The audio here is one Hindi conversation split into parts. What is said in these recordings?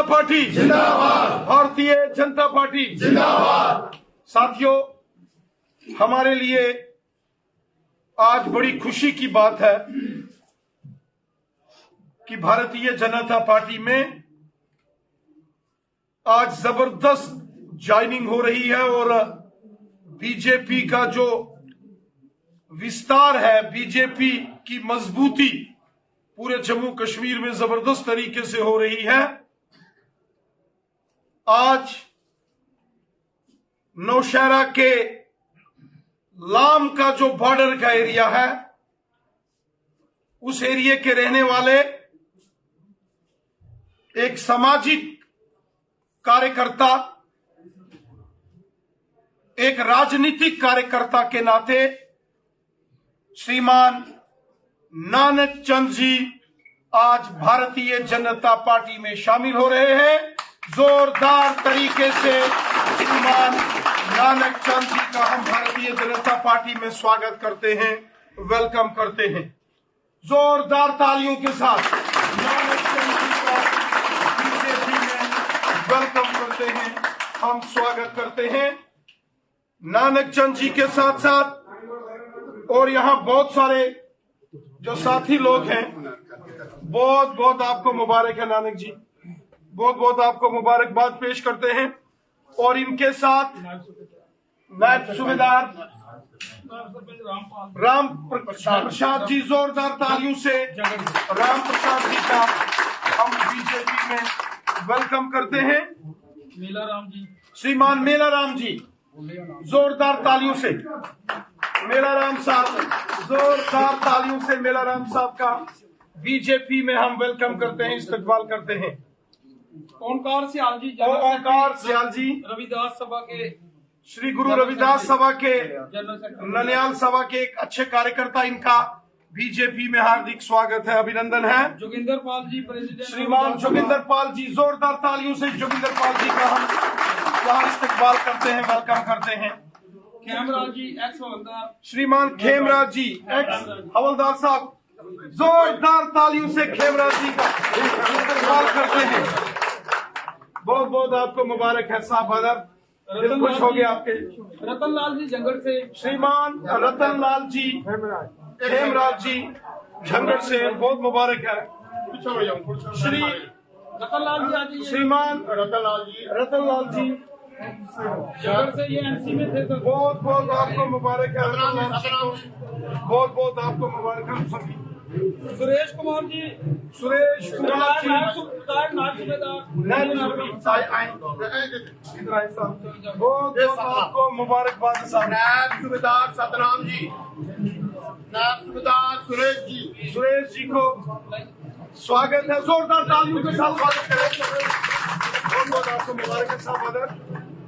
पार्टी जिंदाबाद, भारतीय जनता पार्टी जिंदाबाद। साथियों, हमारे लिए आज बड़ी खुशी की बात है कि भारतीय जनता पार्टी में आज जबरदस्त ज्वाइनिंग हो रही है और बीजेपी का जो विस्तार है, बीजेपी की मजबूती पूरे जम्मू कश्मीर में जबरदस्त तरीके से हो रही है। आज नौशहरा के लाम का जो बॉर्डर का एरिया है, उस एरिया के रहने वाले एक सामाजिक कार्यकर्ता, एक राजनीतिक कार्यकर्ता के नाते श्रीमान नानक चंद जी आज भारतीय जनता पार्टी में शामिल हो रहे हैं। जोरदार तरीके से श्रीमान नानक चंद जी का हम भारतीय जनता पार्टी में स्वागत करते हैं, वेलकम करते हैं। जोरदार तालियों के साथ नानक चंद जी का बीजेपी में वेलकम करते हैं, हम स्वागत करते हैं। नानक चंद जी के साथ साथ और यहाँ बहुत सारे जो साथी लोग हैं, बहुत बहुत आपको मुबारक है नानक जी, बहुत बहुत आपको मुबारकबाद पेश करते हैं। और इनके साथ नायब सूबेदार राम प्रसाद जी, जोरदार तालियों से राम प्रसाद जी का हम बीजेपी में वेलकम करते हैं। मेलाराम जी, श्रीमान मेलाराम जी, जोरदार तालियों से मेलाराम साहब, जोरदार तालियों से मेलाराम साहब का बीजेपी में हम वेलकम करते हैं, इस्तकबाल करते हैं। ओंकार सियाल जी, ओंकार सियाल जी, रविदास सभा के, श्री गुरु रविदास सभा के, जनरल सेक्रेटरी, ननियाल सभा के एक अच्छे कार्यकर्ता, इनका बीजेपी में हार्दिक स्वागत है, अभिनंदन है। जोगिंदर पाल जी, प्रेसिडेंट श्रीमान जोगिंदर पाल जी, जोरदार तालियों से जोगिंदर पाल जी का हम यहाँ इस्तकबाल करते हैं, वेलकम करते हैं। खेमराज जी, एक्स हवलदार, श्रीमान खेमराज जी, एक्स हवलदार साहब, जोरदार तालियों से खेमराज जी का इस्तकबाल करते हैं। बहुत बहुत आपको मुबारक है साहब, अदर दिल खुश हो गया आपके। रतन लाल जी जंगल से, श्रीमान रतन लाल जी खेमराज जी झंगड़ से, बहुत मुबारक है। श्री रतन लाल जी आज श्रीमान रतन लाल जी जंगल से, ये एमसी में थे सर। बहुत बहुत आपको मुबारक है, रतन लाल जी को बहुत बहुत आपको मुबारक है सभी। सुरेश कुमार जी, सुरेश कुमार जी, नायब सूबेदार, बहुत बहुत आपको मुबारकबाद साहब। नायब सूबेदार सतनाम जी, नायब सूबेदार सुरेश जी को स्वागत है, जोरदार तालियों के साथ स्वागत करें। बहुत बहुत आपको मुबारक है साहब। अदर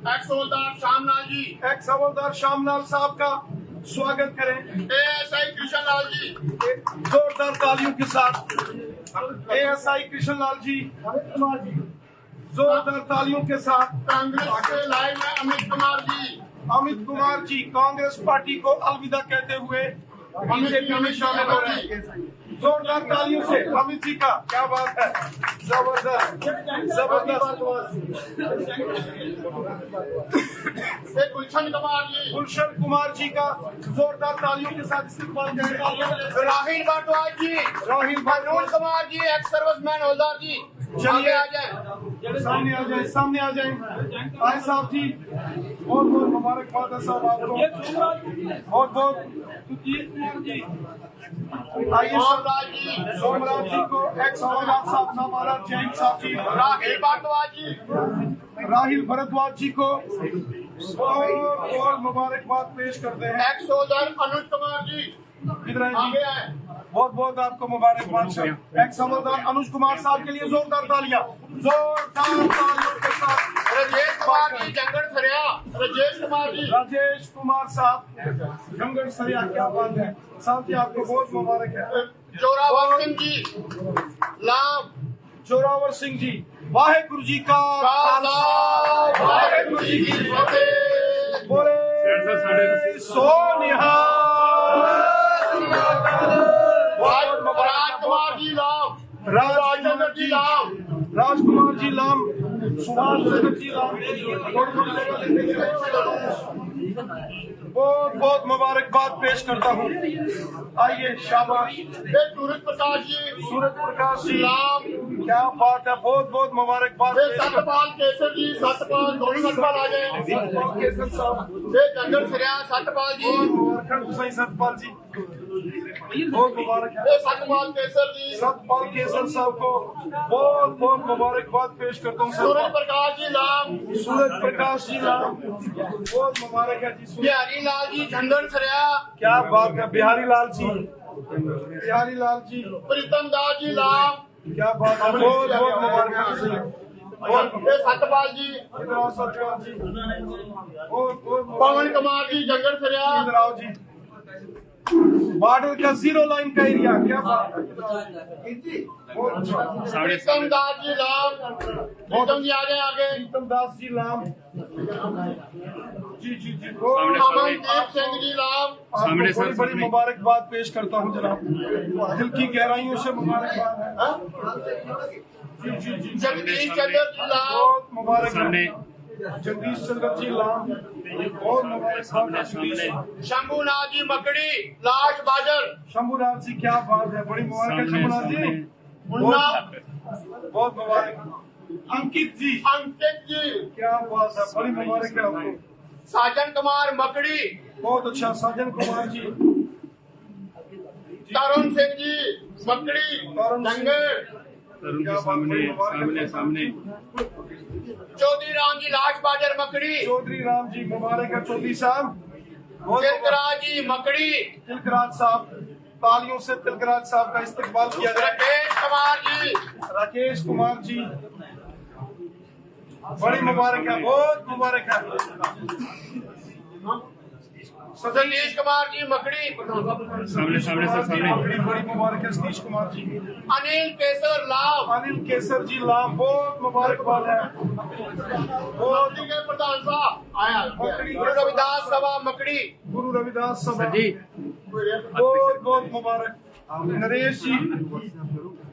एक्स हवलदार श्यामलाल जी, एक्स हवलदार श्यामलाल साहब का स्वागत करें, एएसआई कृष्ण लाल जी, जोरदार तालियों के साथ। एएसआई कृष्ण लाल जी, जोरदार तालियों के साथ। कांग्रेस के लाइन में अमित कुमार जी, कांग्रेस पार्टी को अलविदा कहते हुए बीजेपी में शामिल हो रहे हैं। जोरदार तालियों से अमित जी का, क्या बात है, जबरदस्त जबरदस्त। गुलशन कुमार जी का जोरदार तालियों के साथ इस्तेमाल करें। राहिल भारद्वाज जी, राहिल मनोज कुमार जी, एक्स सर्विसमैन हवलदार जी, चलिए आ जाए, सामने आ जाए, सामने आ जाए। आए साहब जी, बहुत बहुत मुबारकबाद है साहब आपको, बहुत बहुत। आइए सोमराज जी, सोमराज जी को, एक्स हवलदार साहब, हमारा जैन साहब जी, राहिल भारद्वाज जी, राहिल भारद्वाज जी को बहुत बहुत मुबारकबाद पेश करते हैं। एक्स हवलदार अनुज कुमार जी, इधर आइए आगे जी, आए, बहुत बहुत आपको मुबारकबाद साहब। एक्स हवलदार अनुज कुमार साहब के लिए जोरदार तालियां, जोरदार तालियों के साथ। राजेश कुमार जी जंगल सरिया, राजेश कुमार जी, राजेश कुमार साहब जंगल सरिया, क्या बात है साहब जी, आपको बहुत मुबारक है। जोरावर सिंह जी, लाम, जोरावर सिंह जी, वाहेगुरु जी का खालसा, वाहेगुरु जी की फतेह। बोले सो निहाल। राज कुमार जी लाम, राजेंद्र जी लाम, राजकुमार जी लाम, सुभाष चंद्र जी लाम, बहुत बहुत मुबारकबाद पेश करता हूँ। आइए शाबाश। ये सूरज प्रकाश जी सूरज प्रकाश जी लाम, क्या बात है, बहुत बहुत मुबारकबाद ये पेश करता सतपाल केसर जी, सतपाल दोनों सतपाल आ गए। हूँ। केसर साहब ये जंगल सरिया सतपाल जी, सही सतपाल जी बहुत मुबारक है। ये सतपाल केसर जी, सतपाल केसर साहब को बहुत बहुत मुबारकबाद पेश करता हूँ। सूरज प्रकाश जी लाम, सूरज प्रकाश जी लाम बहुत मुबारक है जी। ये हरीलाल जी जंगल सरिया, क्या बात है, बिहारी लाल जी, बिहारी लाल जी प्रीतम दास जी लाम, क्या बात है, बहुत बहुत मुबारक है। ये सतपाल जी, इधर आओ सतपाल जी, बहुत बहुत पवन कुमार जी जंगल सरिया, इधर आओ जी। बॉर्डर का 0 लाइन का एरिया, क्या बात है। बहुत अच्छा। प्रीतम दास जी लाम, प्रीतम जी आगे आगे, प्रीतम दास जी लाम जी जी जी अमनदीप सिंह जी लाम, सामने बड़ी बड़ी मुबारकबाद पेश करता हूँ जनाब, दिल की गहराइयों से मुबारकबाद है। जी जी जी जगदीश चंद्र जी लाम, बहुत मुबारक है। जगदीश चंद्र जी लाम बहुत मुबारकबाद है। शंभुनाथ जी मकड़ी, लाश बाजर, शंभुनाथ जी क्या बात है, बड़ी मुबारक है शंभुनाथ जी, मुन्ना, बहुत मुबारक। अंकित जी, अंकित जी, क्या बात है, बड़ी मुबारक है आपको। साजन कुमार मकड़ी, बहुत अच्छा, साजन कुमार जी, तरुण सिंह जी मकड़ी, दंगल, सामने चौधरी राम जी लाश बाजर मकड़ी, चौधरी राम जी मुबारक है। चौधरी साहब बहुत तिलकराज जी मकड़ी, तिलकराज साहब, तालियों से तिलकराज साहब का इस्तकबाल किया जाए। राकेश कुमार जी, राकेश कुमार जी बड़ी मुबारक है, बहुत मुबारक है। सतीश कुमार जी मकड़ी, बड़ी बड़ी मुबारक है सतीश कुमार जी। अनिल केसर लाभ, अनिल केसर जी लाम बहुत मुबारकबाद है। बहुत के प्रधान साहब आया, गुरु रविदास सभा मकड़ी, गुरु रविदास सभा बहुत बहुत मुबारक। नरेश जी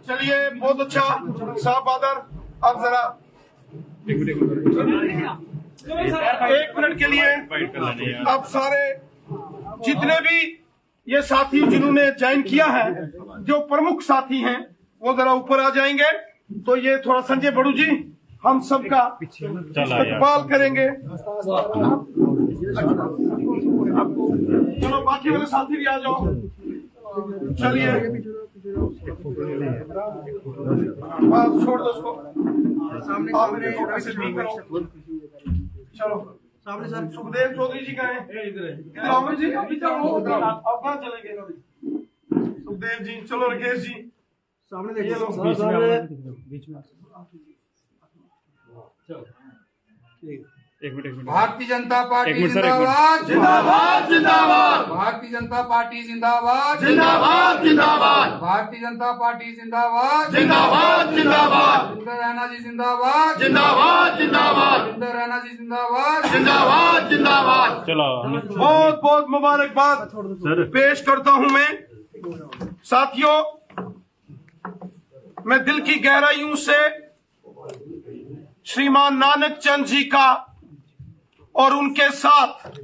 चलिए, बहुत अच्छा साहब आदर। अब जरा 1 मिनट के लिए अब सारे जितने भी ये साथी जिन्होंने ज्वाइन किया है, जो प्रमुख साथी हैं, वो जरा ऊपर आ जाएंगे। तो ये थोड़ा संजय बड़ू जी हम सबका इस्तकबाल करेंगे। चलो बाकी वाले साथी भी आ जाओ। चलिए आप छोड़ दो उसको, आप ऐसे भी करो। चलो सामने सर सुखदेव चौधरी जी का है, इधर आओ जी, अभी जाओ, आप कहाँ चले गए? सुखदेव जी, चलो राकेश जी सामने देखिए, लोग बीच में। एक मिनट भारतीय जनता पार्टी एक मिनट सर, एक मिनट। जिंदाबाद जिंदाबाद जिंदाबाद, भारतीय जनता पार्टी जिंदाबाद जिंदाबाद जिंदाबाद, भारतीय जनता पार्टी जिंदाबाद जिंदाबाद जिंदाबाद, इंदर रैना जी जिंदाबाद जिंदाबाद जिंदाबाद, इंदर रैना जी जिंदाबाद जिंदाबाद जिंदाबाद। चलो बहुत बहुत मुबारकबाद सर। पेश करता हूं मैं। साथियों, मैं दिल की गहराइयों से श्रीमान नानक चंद जी का और उनके साथ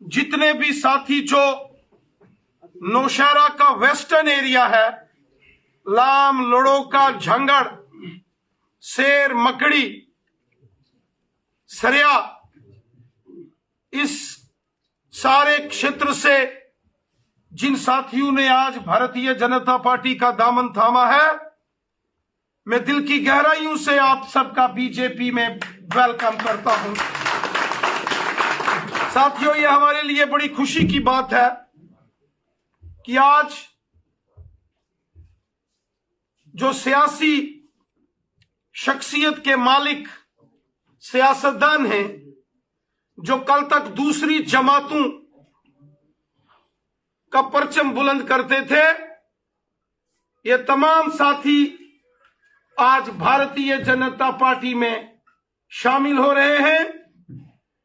जितने भी साथी जो नौशहरा का वेस्टर्न एरिया है, लाम, लड़ोका, झंगड़, शेर, मकड़ी, सरिया, इस सारे क्षेत्र से जिन साथियों ने आज भारतीय जनता पार्टी का दामन थामा है, मैं दिल की गहराइयों से आप सबका बीजेपी में वेलकम करता हूं। साथियों, ये हमारे लिए बड़ी खुशी की बात है कि आज जो सियासी शख्सियत के मालिक सियासतदान हैं, जो कल तक दूसरी जमातों का परचम बुलंद करते थे, ये तमाम साथी आज भारतीय जनता पार्टी में शामिल हो रहे हैं।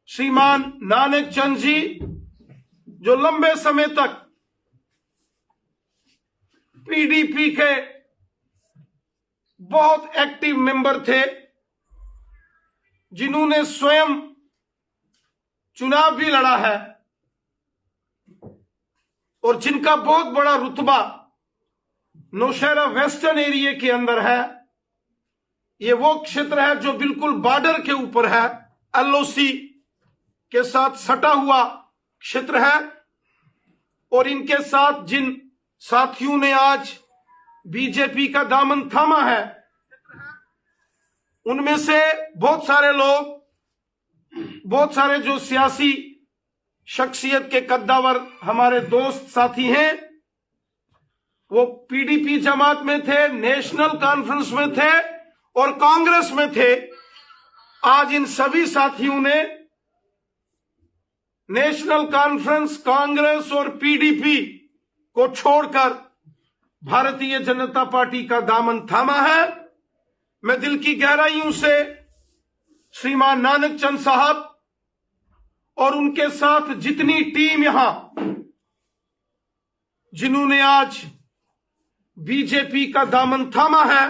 श्रीमान नानक चंद जी, जो लंबे समय तक पीडीपी के बहुत एक्टिव मेंबर थे, जिन्होंने स्वयं चुनाव भी लड़ा है और जिनका बहुत बड़ा रुतबा नौशहरा वेस्टर्न एरिया के अंदर है। ये वो क्षेत्र है जो बिल्कुल बॉर्डर के ऊपर है, एलओसी के साथ सटा हुआ क्षेत्र है। और इनके साथ जिन साथियों ने आज बीजेपी का दामन थामा है, उनमें से बहुत सारे लोग, बहुत सारे जो सियासी शख्सियत के कद्दावर हमारे दोस्त साथी हैं, वो पीडीपी जमात में थे, नेशनल कॉन्फ्रेंस में थे और कांग्रेस में थे। आज इन सभी साथियों ने नेशनल कॉन्फ्रेंस, कांग्रेस और पीडीपी को छोड़कर भारतीय जनता पार्टी का दामन थामा है। मैं दिल की गहराइयों से श्रीमान नानक चंद साहब और उनके साथ जितनी टीम यहां, जिन्होंने आज बीजेपी का दामन थामा है,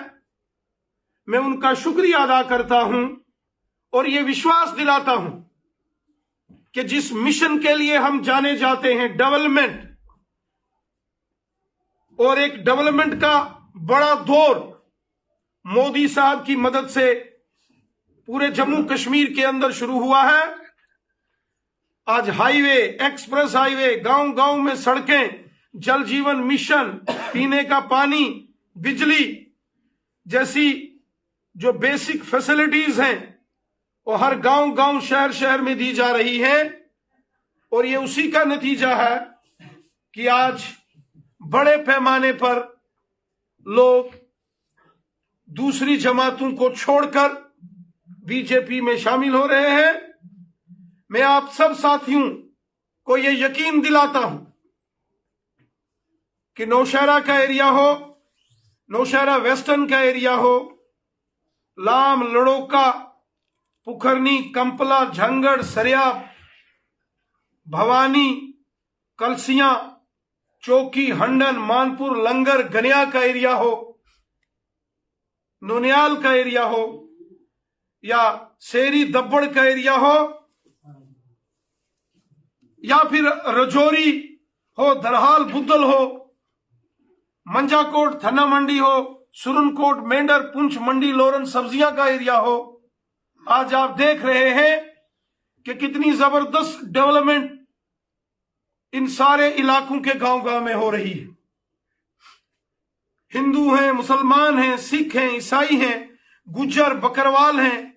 मैं उनका शुक्रिया अदा करता हूं और ये विश्वास दिलाता हूं कि जिस मिशन के लिए हम जाने जाते हैं, डेवलपमेंट, और एक डेवलपमेंट का बड़ा दौर मोदी साहब की मदद से पूरे जम्मू कश्मीर के अंदर शुरू हुआ है। आज हाईवे, एक्सप्रेस हाईवे, गांव गांव में सड़कें, जल जीवन मिशन, पीने का पानी, बिजली जैसी जो बेसिक फैसिलिटीज हैं, वो हर गांव गांव, शहर शहर में दी जा रही हैं। और ये उसी का नतीजा है कि आज बड़े पैमाने पर लोग दूसरी जमातों को छोड़कर बीजेपी में शामिल हो रहे हैं। मैं आप सब साथियों को ये यकीन दिलाता हूं कि नौशहरा का एरिया हो, नौशहरा वेस्टर्न का एरिया हो, लाम, लड़ोका, पुखरनी, कंपला, झंगड़, सरिया, भवानी, कलसियां, चौकी, हंडन, मानपुर, लंगर, गनिया का एरिया हो, नोनियाल का एरिया हो या शेरी दब्बड़ का एरिया हो या फिर रजौरी हो, दरहाल बुद्धल हो, मंजाकोट, थन्ना मंडी हो, सुरनकोट, मेंढर, पुंछ मंडी, लोरन सब्जियां का एरिया हो, आज आप देख रहे हैं कि कितनी जबरदस्त डेवलपमेंट इन सारे इलाकों के गांव गांव में हो रही है। हिंदू हैं, मुसलमान हैं, सिख हैं, ईसाई हैं, गुज्जर, बकरवाल हैं,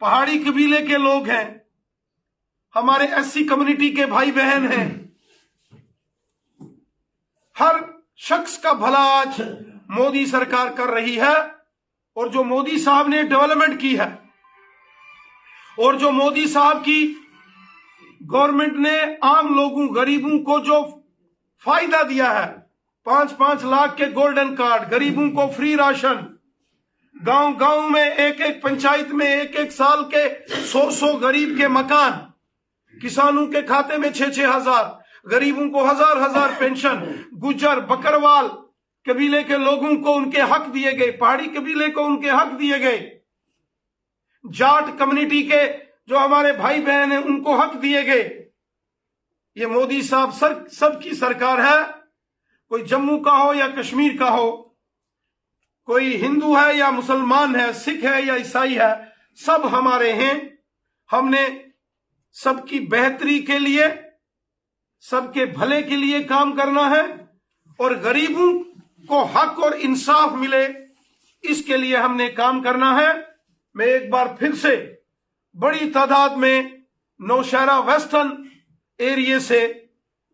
पहाड़ी कबीले के लोग हैं, हमारे एससी कम्युनिटी के भाई बहन हैं। हर शख्स का भला आज मोदी सरकार कर रही है। और जो मोदी साहब ने डेवलपमेंट की है और जो मोदी साहब की गवर्नमेंट ने आम लोगों, गरीबों को जो फायदा दिया है, 5-5 लाख के गोल्डन कार्ड, गरीबों को फ्री राशन, गांव गांव में एक एक पंचायत में एक एक साल के 100 गरीब के मकान, किसानों के खाते में 6-6 हजार, गरीबों को 1000 पेंशन, गुज्जर, बकरवाल कबीले के लोगों को उनके हक दिए गए, पहाड़ी कबीले को उनके हक दिए गए, जाट कम्युनिटी के जो हमारे भाई बहन हैं उनको हक दिए गए। ये मोदी साहब सबकी सरकार है। कोई जम्मू का हो या कश्मीर का हो, कोई हिंदू है या मुसलमान है, सिख है या ईसाई है, सब हमारे हैं। हमने सबकी बेहतरी के लिए, सबके भले के लिए काम करना है और गरीबों को हक और इंसाफ मिले, इसके लिए हमने काम करना है। मैं एक बार फिर से बड़ी तादाद में नौशहरा वेस्टर्न एरिया से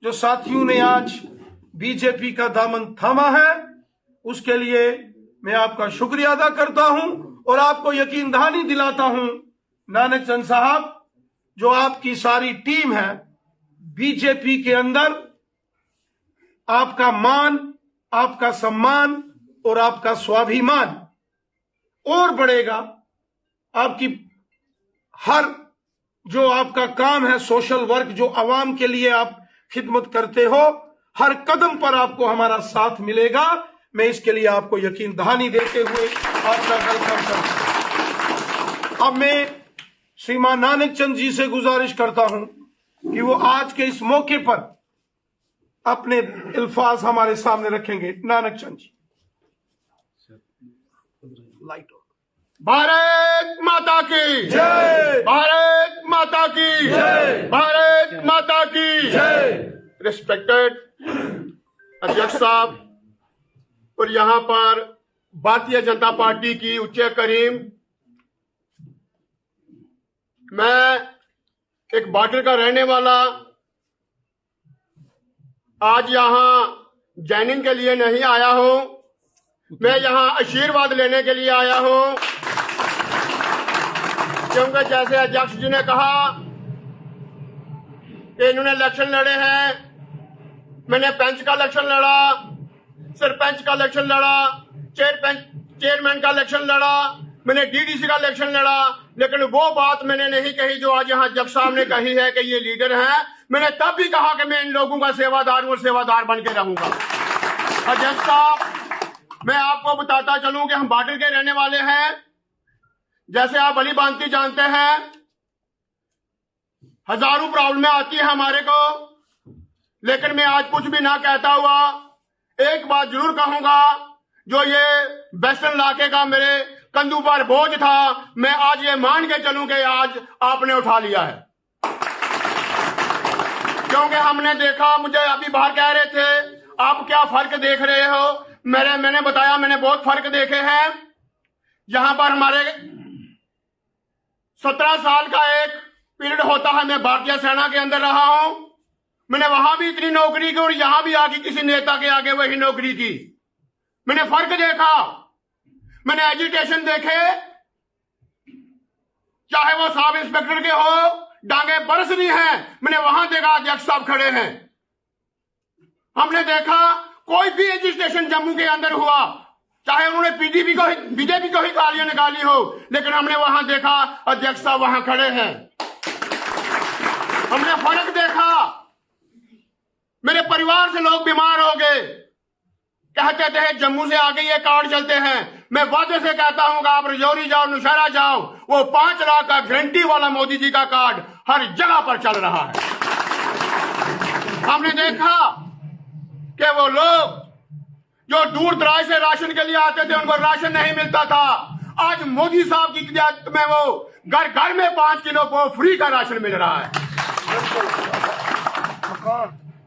जो साथियों ने आज बीजेपी का दामन थामा है, उसके लिए मैं आपका शुक्रिया अदा करता हूं और आपको यकीन दहानी दिलाता हूं, नानक चंद साहब, जो आपकी सारी टीम है बीजेपी के अंदर, आपका मान, आपका सम्मान और आपका स्वाभिमान और बढ़ेगा। आपकी हर जो आपका काम है, सोशल वर्क, जो आवाम के लिए आप खिदमत करते हो, हर कदम पर आपको हमारा साथ मिलेगा। मैं इसके लिए आपको यकीन दहानी देते हुए आपका वेलकम करता हूं। अब मैं श्रीमान नानक चंद जी से गुजारिश करता हूं कि वो आज के इस मौके पर अपने अल्फाज हमारे सामने रखेंगे। नानक चंद जी। Light on. भारत माता की जय। भारत माता की जय। भारत माता की जय। रिस्पेक्टेड अध्यक्ष साहब और यहाँ पर भारतीय जनता पार्टी की उच्च करीम, मैं एक बॉर्डर का रहने वाला आज यहाँ ज्वाइनिंग के लिए नहीं आया हूं, मैं यहाँ आशीर्वाद लेने के लिए आया हूं। क्योंकि जैसे अध्यक्ष जी ने कहा कि इन्होंने इलेक्शन लड़े हैं, मैंने पंच का इलेक्शन लड़ा, सरपंच का इलेक्शन लड़ा, चेयरमैन का इलेक्शन लड़ा, मैंने डीडीसी का इलेक्शन लड़ा, लेकिन वो बात मैंने नहीं कही जो आज यहाँ अध्यक्ष साहब ने कही है कि ये लीडर हैं। मैंने तब भी कहा कि मैं इन लोगों का सेवादार हूं और सेवादार बन के रहूंगा। अध्यक्ष साहब, मैं आपको बताता चलूं कि हम बॉर्डर के रहने वाले हैं। जैसे आप भली भांति जानते हैं, हजारों प्रॉब्लमें आती है हमारे को, लेकिन मैं आज कुछ भी ना कहता हुआ एक बात जरूर कहूंगा, जो ये वेस्टर्न इलाके का मेरे कंधों पर बोझ था, मैं आज ये मान के चलूं कि आज आपने उठा लिया है। क्योंकि हमने देखा, मुझे अभी बाहर कह रहे थे आप क्या फर्क देख रहे हो, मैंने बताया मैंने बहुत फर्क देखे हैं। यहां पर हमारे 17 साल का एक पीरियड होता है, मैं भारतीय सेना के अंदर रहा हूं, मैंने वहां भी इतनी नौकरी की और यहां भी आके किसी नेता के आगे वही नौकरी की। मैंने फर्क देखा, मैंने एजुटेशन देखे, चाहे वो सब इंस्पेक्टर के हो, डांगे बरस रही हैं, मैंने वहां देखा अध्यक्ष साहब खड़े हैं। हमने देखा कोई भी एजुटेशन जम्मू के अंदर हुआ, चाहे उन्होंने बीजेपी को ही गालियां निकाली हो, लेकिन हमने वहां देखा अध्यक्ष साहब वहां खड़े हैं। हमने फर्क देखा, मेरे परिवार से लोग बीमार हो गए, कहते थे जम्मू से आगे ये कार्ड चलते हैं। मैं वादे से कहता हूं कि आप रजौरी जाओ, नौशहरा जाओ, वो 5 लाख का गारंटी वाला मोदी जी का कार्ड हर जगह पर चल रहा है। हमने देखा कि वो लोग जो दूर दराज से राशन के लिए आते थे, उनको राशन नहीं मिलता था। आज मोदी साहब की क़यादत में वो घर घर में 5 किलो को फ्री का राशन मिल रहा है।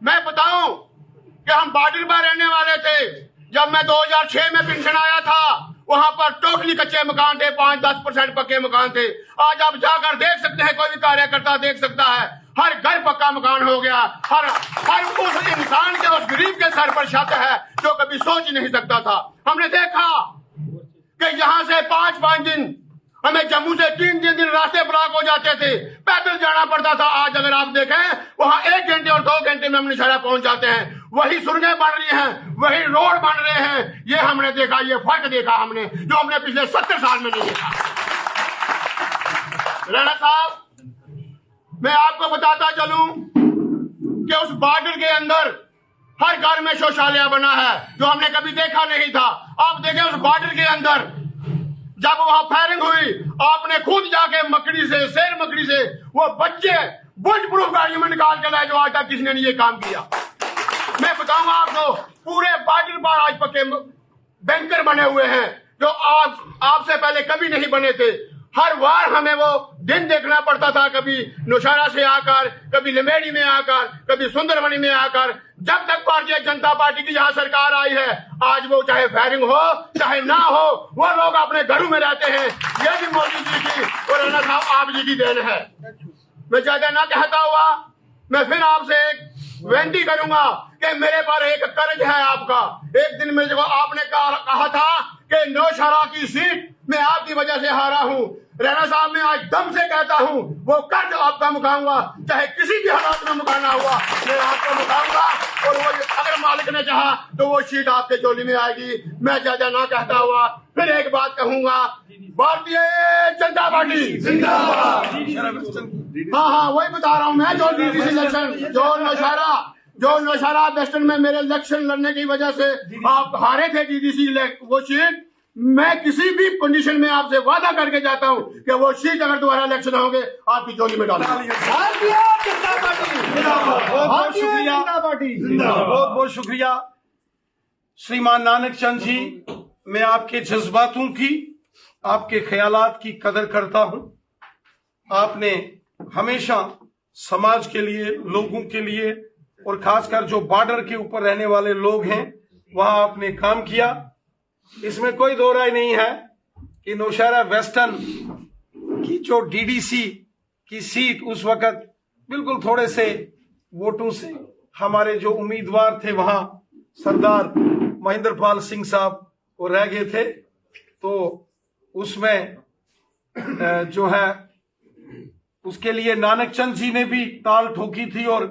मैं बताऊं कि हम बॉर्डर पर रहने वाले थे। जब मैं 2006 में पेंशन आया था, वहां पर टोटली कच्चे मकान थे, 5-10% पक्के मकान थे। आज आप जाकर देख सकते हैं, कोई भी कार्यकर्ता देख सकता है, हर घर पक्का मकान हो गया। हर उस इंसान के, उस गरीब के सर पर छत है जो कभी सोच नहीं सकता था। हमने देखा कि यहाँ से 5-5 दिन, हमें जम्मू से 3-3 दिन रास्ते ब्लॉक हो जाते थे, पैदल जाना पड़ता था। आज अगर आप देखें, वहां 1 घंटे और 2 घंटे में हम नौशहरा पहुंच जाते हैं। वही सड़कें बन रही हैं, वही रोड बन रहे हैं। ये हमने देखा, ये फर्क देखा हमने, जो हमने पिछले 70 साल में नहीं देखा। राणा साहब, मैं आपको बताता चलूं कि उस बॉर्डर के अंदर हर घर में शौचालय बना है, जो हमने कभी देखा नहीं था। आप देखें उस बॉर्डर के अंदर जब वहां फायरिंग हुई, आपने खुद जाके मकड़ी से, शेर मकड़ी से वो बच्चे बुलेट प्रूफ गाड़ियों में निकाल के लाए, जो आज तक किसी ने नहीं ये काम किया। मैं बताऊंगा आपको, पूरे बॉर्डर पर आज पक्के बैंकर बने हुए हैं, जो आज आपसे पहले कभी नहीं बने थे। हर बार हमें वो दिन देखना पड़ता था, कभी नौशहरा से आकर, कभी लमेड़ी में आकर, कभी सुंदरबनी में आकर। जब तक भारतीय जनता पार्टी की यहाँ सरकार आई है, आज वो चाहे फायरिंग हो चाहे ना हो, वो लोग अपने घरों में रहते हैं। ये भी मोदी जी की और राणा साहब आप जी की देन है। मैं ज्यादा ना कहता हुआ, मैं फिर आपसे एक विनती करूंगा कि मेरे पर एक कर्ज है आपका। एक दिन में जो आपने कहा था कि नौशहरा की सीट मैं आपकी वजह से हारा हूं, राणा साहब मैं आज दम से कहता हूं, वो कर्ज आपका मुकाऊंगा, चाहे किसी भी हालात में मुकाना हुआ, मैं आपको मुकाऊंगा। और वो अगर मालिक ने चाहा तो वो सीट आपके झोली में आएगी। मैं ज्यादा ना कहता हुआ फिर एक बात कहूंगा, भारतीय जनता पार्टी जिंदाबाद। हाँ, वही बता रहा हूं मैं, जो डीडीसी इलेक्शन, जो नौशहरा, जो नौशहरा वेस्टर्न में मेरे इलेक्शन लड़ने की वजह से आप हारे थे डीडीसी वो सीट, मैं किसी भी कंडीशन में आपसे वादा करके जाता हूं कि वो सीट अगर दोबारा इलेक्शन होंगे आपकी झोली में डालूंगा। बहुत बहुत शुक्रिया, बहुत बहुत शुक्रिया श्रीमान नानक चंद जी। मैं आपके जज्बातों की, आपके ख्यालात की कदर करता हूं। आपने हमेशा समाज के लिए, लोगों के लिए और खासकर जो बॉर्डर के ऊपर रहने वाले लोग हैं वहां आपने काम किया। इसमें कोई दो राय नहीं है कि नौशहरा वेस्टर्न की जो डीडीसी की सीट उस वक्त बिल्कुल थोड़े से वोटों से हमारे जो उम्मीदवार थे वहां सरदार महेंद्रपाल सिंह साहब वो रह गए थे, तो उसमें जो है उसके लिए नानक चंद जी ने भी ताल ठोकी थी और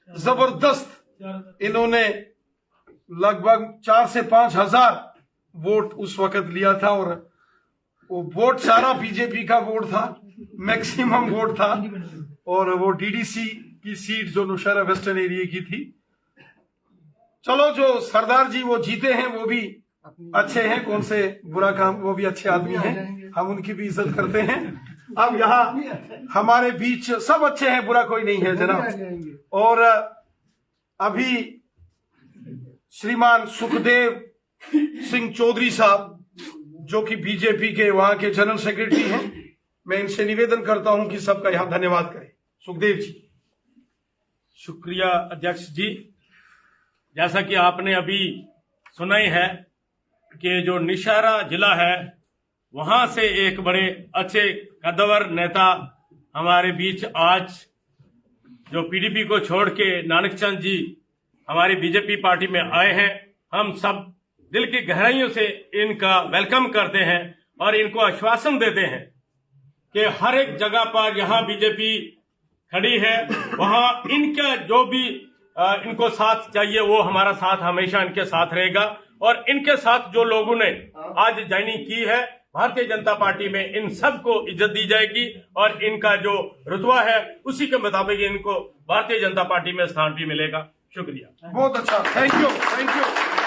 जबरदस्त इन्होंने लगभग 4 से 5 हजार वोट उस वक्त लिया था और वो वोट सारा बीजेपी का वोट था, मैक्सिमम वोट था और वो डीडीसी की सीट जो नौशहरा वेस्टर्न एरिया की थी। चलो, जो सरदार जी वो जीते हैं वो भी अच्छे हैं, कौन से बुरा काम, वो भी अच्छे आदमी हैं, हम उनकी भी इज्जत करते हैं। अब यहाँ हमारे बीच सब अच्छे हैं, बुरा कोई नहीं है जनाब। और अभी श्रीमान सुखदेव सिंह चौधरी साहब जो कि बीजेपी के वहां के जनरल सेक्रेटरी हैं, मैं इनसे निवेदन करता हूं कि सबका यहां धन्यवाद करें। सुखदेव जी। शुक्रिया अध्यक्ष जी। जैसा कि आपने अभी सुना ही है कि जो नौशहरा जिला है वहां से एक बड़े अच्छे कद्दावर नेता हमारे बीच आज जो पीडीपी को छोड़ के नानक चंद जी हमारी बीजेपी पार्टी में आए हैं, हम सब दिल की गहराइयों से इनका वेलकम करते हैं और इनको आश्वासन देते हैं कि हर एक जगह पर यहाँ बीजेपी खड़ी है, वहां इनका जो भी इनको साथ चाहिए वो हमारा साथ हमेशा इनके साथ रहेगा। और इनके साथ जो लोगों ने आज ज्वाइनिंग की है भारतीय जनता पार्टी में, इन सबको इज्जत दी जाएगी और इनका जो रुतबा है उसी के मुताबिक इनको भारतीय जनता पार्टी में स्थान भी मिलेगा। शुक्रिया। बहुत अच्छा, थैंक यू, थैंक यू।